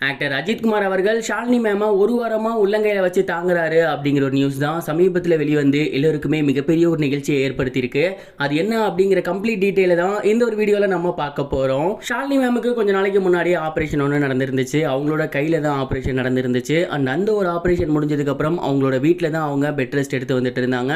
Actor Ajithkumar அவர்கள் ஷாலினி மேமா ஒரு வாரமா உள்ளங்கையில வச்சு தாங்குறாரு அப்படிங்கிற ஒரு நியூஸ் தான் சமீபத்தில் வெளிவந்து எல்லோருக்குமே மிகப்பெரிய ஒரு நிகழ்ச்சியை ஏற்படுத்தியிருக்கு. அது என்ன அப்படிங்கிற கம்ப்ளீட் டீட்டெயில தான் இந்த ஒரு வீடியோவில் நம்ம பார்க்க போறோம். ஷாலினி மேமுக்கு கொஞ்சம் நாளைக்கு முன்னாடி ஆப்ரேஷன் ஒன்று நடந்திருந்துச்சு. அவங்களோட கையில தான் ஆப்ரேஷன் நடந்திருந்துச்சு. அந்த ஒரு ஆப்ரேஷன் முடிஞ்சதுக்கு அப்புறம் அவங்களோட வீட்டில் தான் அவங்க பெட் ரெஸ்ட் எடுத்து வந்துட்டு இருந்தாங்க.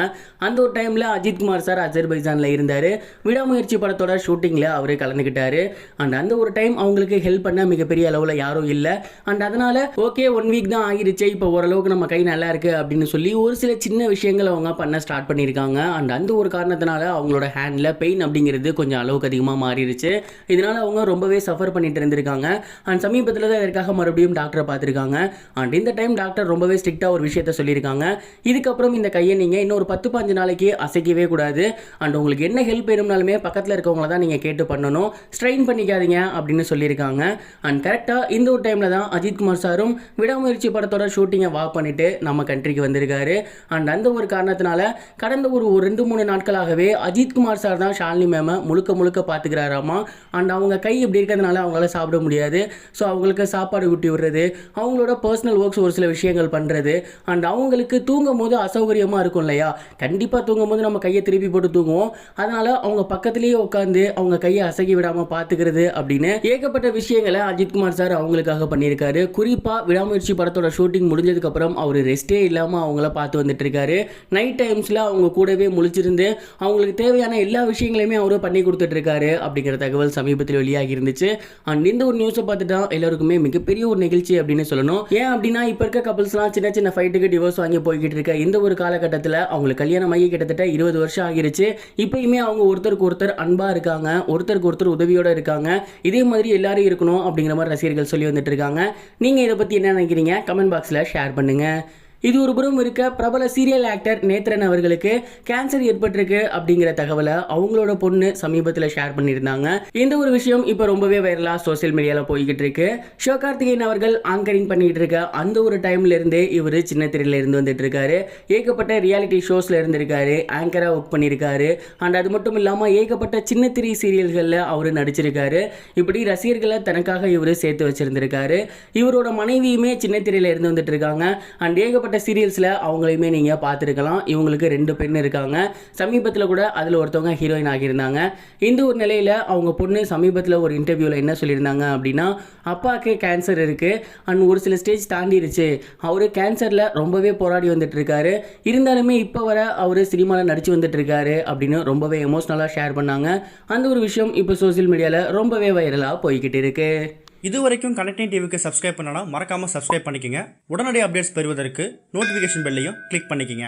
அந்த ஒரு டைம்ல அஜித்குமார் சார் அஜர்பைஜான்ல இருந்தாரு. விடாமுயற்சி படத்தோட ஷூட்டிங்ல அவரு கலந்துக்கிட்டாரு. அந்த ஒரு டைம் அவங்களுக்கு ஹெல்ப் பண்ண மிகப்பெரிய அளவில் யாரும் இல்லை. அண்ட் அதனால ஓகே 1 வீக் தான் ஆகிருச்சு, இப்போ ஓரளவுக்கு நம்ம கை நல்லா இருக்கு அப்படின்னு சொல்லி ஒரு சில சின்ன விஷயங்களை அவங்க பண்ண ஸ்டார்ட் பண்ணியிருக்காங்க. அண்ட் அந்த ஒரு காரணத்தினால அவங்களோட ஹேண்டில் பெயின் அப்படிங்கிறது கொஞ்சம் அளவுக்கு அதிகமாக மாறிடுச்சு. இதனால அவங்க ரொம்பவே சஃபர் பண்ணிட்டு இருந்திருக்காங்க. அண்ட் சமீபத்தில் தான் இதற்காக மறுபடியும் டாக்டரை பார்த்துருக்காங்க. அண்ட் இந்த டைம் டாக்டர் ரொம்பவே ஸ்ட்ரிக்டாக ஒரு விஷயத்த சொல்லியிருக்காங்க. இதுக்கப்புறம் இந்த கையை நீங்கள் இன்னொரு 10-15 நாளைக்கு அசைக்கவே கூடாது. அண்ட் உங்களுக்கு என்ன ஹெல்ப் வேணும்னாலுமே பக்கத்தில் இருக்கவங்கள தான் நீங்கள் கேட்டு பண்ணணும், ஸ்ட்ரெயின் பண்ணிக்காதீங்க அப்படின்னு சொல்லியிருக்காங்க. அண்ட் கரெக்டாக இந்த ஒரு டைமில் தான் அஜித்குமார் சாரும் விடாமுயற்சி படத்தோட ஷூட்டிங்கை வாக் பண்ணிட்டு நம்ம கண்ட்ரிக்கு வந்திருக்காரு. அண்ட் அந்த ஒரு காரணத்தினால கடந்த ஒரு 2-3 நாட்களாகவே அஜித்குமார் சார் தான் ஷாலினி மேமை முழுக்க பார்த்துக்கிறாராமா. அண்ட் அவங்க கை இப்படி இருக்கிறதுனால அவங்களால சாப்பிட முடியாது. ஸோ அவங்களுக்கு சாப்பாடு ஊட்டி விடுறது, அவங்களோட பர்சனல் ஒர்க்ஸ் ஒரு சில விஷயங்கள் பண்ணுறது, அண்ட் அவங்களுக்கு தூங்கும் போது அசௌகரியமாக இருக்கும் இல்லையா, கண்டிப்பாக தூங்கும் போது நம்ம கையை திருப்பி போட்டு தூங்குவோம். அதனால அவங்க பக்கத்திலேயே உட்காந்து அவங்க கையை அசைக்கி விடாமல் பார்த்துக்கிறது அப்படின்னு ஏகப்பட்ட விஷயங்களை அஜித்குமார் சார் அவங்களுக்காக பண்ணியிருக்காரு. குறிப்பாக விடாமுயற்சி படத்தோட ஷூட்டிங் முடிஞ்சதுக்கப்புறம் அவர் ரெஸ்ட்டே இல்லாமல் அவங்கள பார்த்து வந்துட்டு இருக்காரு. நைட் டைம்ஸில் அவங்க கூடவே முழிச்சிருந்து அவங்களுக்கு தேவையான எல்லா விஷயங்களையுமே அவரு பண்ணி கொடுத்துட்டு இருக்காரு அப்படிங்கிற தகவல் சமீபத்தில் வெளியாகி இருந்துச்சு. அண்ட் இந்த ஒரு நியூஸை பார்த்துட்டா எல்லாருக்குமே மிகப்பெரிய ஒரு நிகழ்ச்சி அப்படின்னு சொல்லணும். ஏன் அப்படின்னா இப்போ இருக்க கப்பல்ஸ்லாம் சின்ன ஃபைட்டுக்கு டிவோர்ஸ் வாங்கி போய்கிட்டு இருக்க இந்த ஒரு காலகட்டத்தில் அவங்களுக்கு கல்யாணம் ஆகி கிட்டத்தட்ட 20 வருஷம் ஆகிருச்சு. இப்பயுமே அவங்க ஒருத்தருக்கு ஒருத்தர் அன்பா இருக்காங்க, ஒருத்தருக்கு ஒருத்தர் உதவியோட இருக்காங்க. இதே மாதிரி எல்லாரும் இருக்கணும் அப்படிங்கிற மாதிரி ரசிகர்கள் சொல்லி வந்துட்டு இருக்காங்க. நீங்கள் இதை பற்றி என்ன நினைக்கிறீங்க? கமெண்ட் பாக்ஸில் ஷேர் பண்ணுங்கள். இது ஒரு புறம் இருக்க, பிரபல சீரியல் ஆக்டர் நேத்ரன் அவர்களுக்கு கேன்சர் ஏற்பட்டிருக்கு அப்படிங்கிற தகவலை அவங்களோட பொண்ணு சமீபத்தில் ஷேர் பண்ணியிருந்தாங்க. இந்த ஒரு விஷயம் இப்போ ரொம்பவே வைரலாக சோசியல் மீடியாவில் போய்கிட்டு இருக்கு. சிவகார்த்திகேயன் அவர்கள் ஆங்கரிங் பண்ணிட்டு இருக்க அந்த ஒரு டைம்ல இருந்தே இவர் சின்ன திரையில இருந்து வந்துட்டு இருக்காரு. ஏகப்பட்ட ரியாலிட்டி ஷோஸ்ல இருந்திருக்காரு, ஆங்கரா ஒர்க் பண்ணியிருக்காரு. அண்ட் அது மட்டும் இல்லாமல் ஏகப்பட்ட சின்ன திரை சீரியல்களில் அவர் நடிச்சிருக்காரு. இப்படி ரசிகர்களை தனக்காக இவர் சேர்த்து வச்சிருந்திருக்காரு. இவரோட மனைவியுமே சின்ன திரையில இருந்து வந்துட்டு இருக்காங்க. அண்ட் ஏகப்பட்ட சீரியல்ஸ்ல அவங்களையுமே நீங்க பார்த்துருக்கலாம். இவங்களுக்கு 2 பெண் இருக்காங்க. சமீபத்தில் கூட அதில் ஒருத்தவங்க ஹீரோயின் ஆகியிருந்தாங்க. இந்த ஒரு நிலையில் அவங்க பொண்ணு சமீபத்தில் ஒரு இன்டர்வியூவில் என்ன சொல்லியிருந்தாங்க அப்படின்னா, அப்பாவுக்கு கேன்சர் இருக்கு அண்ட் ஒரு சில ஸ்டேஜ் தாண்டிருச்சு, அவரு கேன்சரில் ரொம்பவே போராடி வந்துட்டு இருக்காரு. இருந்தாலுமே இப்போ வர அவர் சினிமாவில் நடிச்சு வந்துட்டு இருக்காரு அப்படின்னு ரொம்பவே எமோஷ்னலாக ஷேர் பண்ணாங்க. அந்த ஒரு விஷயம் இப்போ சோசியல் மீடியாவில் ரொம்பவே வைரலாக போய்கிட்டு இருக்கு. இது வரைக்கும் கனெக்டிங் டிவிக்கு சப்ஸ்கிரைப் பண்ணனா மறக்காமல் சப்ஸ்கிரைப் பண்ணிக்கங்க. உடனடி அப்டேட்ஸ் பெறுவதற்கு நோட்டிஃபிகேஷன் பெல்லையும் கிளிக் பண்ணிக்கங்க.